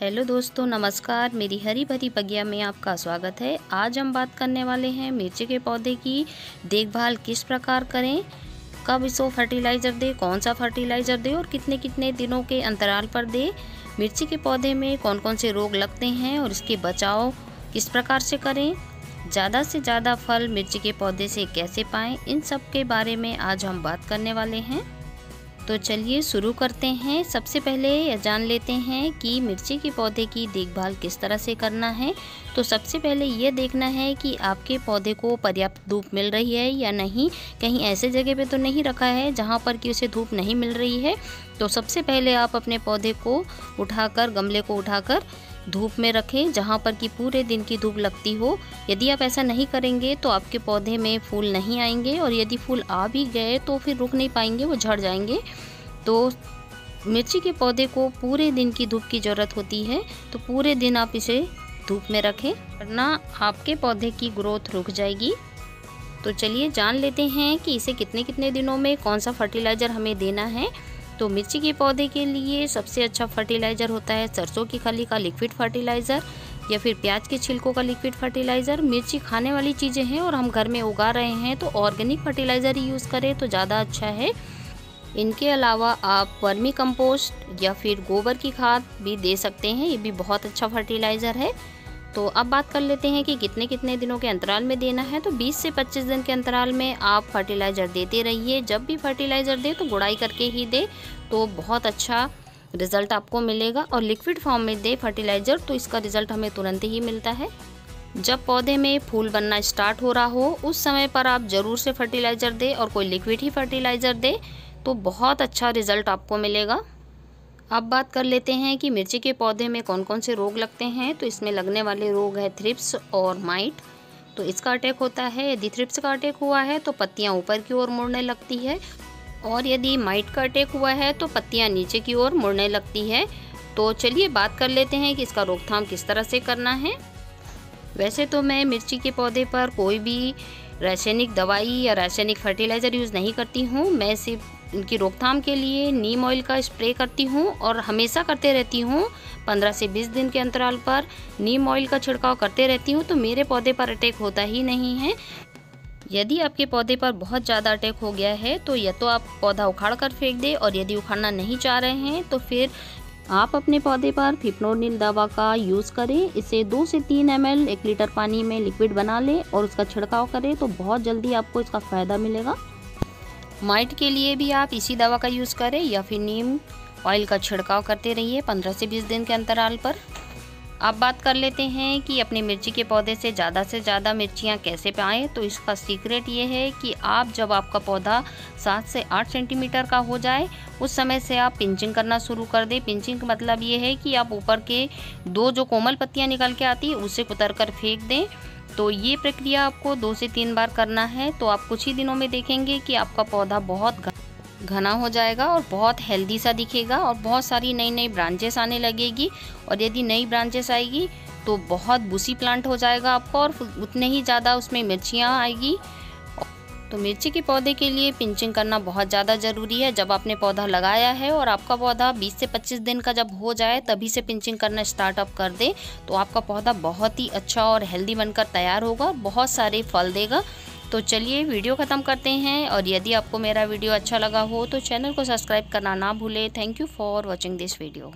Hello दोस्तों, नमस्कार। मेरी हरी भरी बगिया में आपका स्वागत है। आज हम बात करने वाले हैं मिर्ची के पौधे की देखभाल किस प्रकार करें, कब इसको फर्टिलाइज़र दें, कौन सा फर्टिलाइज़र दें और कितने कितने दिनों के अंतराल पर दें। मिर्ची के पौधे में कौन कौन से रोग लगते हैं और इसके बचाव किस प्रकार से करें, ज़्यादा से ज़्यादा फल मिर्ची के पौधे से कैसे पाएँ, इन सब के बारे में आज हम बात करने वाले हैं। तो चलिए शुरू करते हैं। सबसे पहले यह जान लेते हैं कि मिर्ची के पौधे की देखभाल किस तरह से करना है। तो सबसे पहले ये देखना है कि आपके पौधे को पर्याप्त धूप मिल रही है या नहीं। कहीं ऐसे जगह पे तो नहीं रखा है जहाँ पर कि उसे धूप नहीं मिल रही है। तो सबसे पहले आप अपने पौधे को उठाकर, गमले को उठाकर धूप में रखें जहाँ पर कि पूरे दिन की धूप लगती हो। यदि आप ऐसा नहीं करेंगे तो आपके पौधे में फूल नहीं आएंगे, और यदि फूल आ भी गए तो फिर रुक नहीं पाएंगे, वो झड़ जाएंगे। तो मिर्ची के पौधे को पूरे दिन की धूप की ज़रूरत होती है, तो पूरे दिन आप इसे धूप में रखें, वरना आपके पौधे की ग्रोथ रुक जाएगी। तो चलिए जान लेते हैं कि इसे कितने कितने दिनों में कौन सा फर्टिलाइज़र हमें देना है। तो मिर्ची के पौधे के लिए सबसे अच्छा फर्टिलाइज़र होता है सरसों की खली का लिक्विड फर्टिलाइज़र या फिर प्याज के छिलकों का लिक्विड फर्टिलाइज़र। मिर्ची खाने वाली चीज़ें हैं और हम घर में उगा रहे हैं, तो ऑर्गेनिक फर्टिलाइज़र ही यूज़ करें तो ज़्यादा अच्छा है। इनके अलावा आप वर्मी कंपोस्ट या फिर गोबर की खाद भी दे सकते हैं, ये भी बहुत अच्छा फर्टिलाइज़र है। तो अब बात कर लेते हैं कि कितने कितने दिनों के अंतराल में देना है। तो 20 से 25 दिन के अंतराल में आप फर्टिलाइज़र देते रहिए। जब भी फर्टिलाइज़र दे तो गुड़ाई करके ही दे, तो बहुत अच्छा रिज़ल्ट आपको मिलेगा। और लिक्विड फॉर्म में दे फर्टिलाइज़र तो इसका रिज़ल्ट हमें तुरंत ही मिलता है। जब पौधे में फूल बनना स्टार्ट हो रहा हो उस समय पर आप ज़रूर से फर्टिलाइज़र दें, और कोई लिक्विड ही फर्टिलाइज़र दे तो बहुत अच्छा रिज़ल्ट आपको मिलेगा। अब बात कर लेते हैं कि मिर्ची के पौधे में कौन कौन से रोग लगते हैं। तो इसमें लगने वाले रोग है थ्रिप्स और माइट। तो इसका अटैक होता है, यदि थ्रिप्स का अटैक हुआ है तो पत्तियां ऊपर की ओर मुड़ने लगती है, और यदि माइट का अटैक हुआ है तो पत्तियां नीचे की ओर मुड़ने लगती है। तो चलिए बात कर लेते हैं कि इसका रोकथाम किस तरह से करना है। वैसे तो मैं मिर्ची के पौधे पर कोई भी रासायनिक दवाई या रासायनिक फर्टिलाइज़र यूज़ नहीं करती हूँ। मैं सिर्फ इनकी रोकथाम के लिए नीम ऑयल का स्प्रे करती हूँ, और हमेशा करते रहती हूँ। 15 से 20 दिन के अंतराल पर नीम ऑयल का छिड़काव करते रहती हूँ, तो मेरे पौधे पर अटैक होता ही नहीं है। यदि आपके पौधे पर बहुत ज़्यादा अटैक हो गया है तो या तो आप पौधा उखाड़ कर फेंक दें, और यदि उखाड़ना नहीं चाह रहे हैं तो फिर आप अपने पौधे पर फिप्रोनिल दवा का यूज़ करें। इसे 2 से 3 ml 1 लीटर पानी में लिक्विड बना लें और उसका छिड़काव करें, तो बहुत जल्दी आपको इसका फ़ायदा मिलेगा। माइट के लिए भी आप इसी दवा का यूज़ करें या फिर नीम ऑयल का छिड़काव करते रहिए 15 से 20 दिन के अंतराल पर। अब बात कर लेते हैं कि अपने मिर्ची के पौधे से ज़्यादा मिर्चियाँ कैसे पाएँ। तो इसका सीक्रेट ये है कि आप जब आपका पौधा 7 से 8 सेंटीमीटर का हो जाए उस समय से आप पिंचिंग करना शुरू कर दें। पिंचिंग का मतलब ये है कि आप ऊपर के 2 जो कोमल पत्तियाँ निकल के आती है उसे कुतर कर फेंक दें। तो ये प्रक्रिया आपको 2 से 3 बार करना है। तो आप कुछ ही दिनों में देखेंगे कि आपका पौधा बहुत घना हो जाएगा और बहुत हेल्दी सा दिखेगा, और बहुत सारी नई नई ब्रांचेस आने लगेगी। और यदि नई ब्रांचेस आएगी तो बहुत बुशी प्लांट हो जाएगा आपका, और उतने ही ज़्यादा उसमें मिर्चियाँ आएगी। तो मिर्ची के पौधे के लिए पिंचिंग करना बहुत ज़्यादा ज़रूरी है। जब आपने पौधा लगाया है और आपका पौधा 20 से 25 दिन का जब हो जाए तभी से पिंचिंग करना स्टार्टअप कर दे, तो आपका पौधा बहुत ही अच्छा और हेल्दी बनकर तैयार होगा, बहुत सारे फल देगा। तो चलिए वीडियो ख़त्म करते हैं, और यदि आपको मेरा वीडियो अच्छा लगा हो तो चैनल को सब्सक्राइब करना ना भूलें। Thank you for watching this video.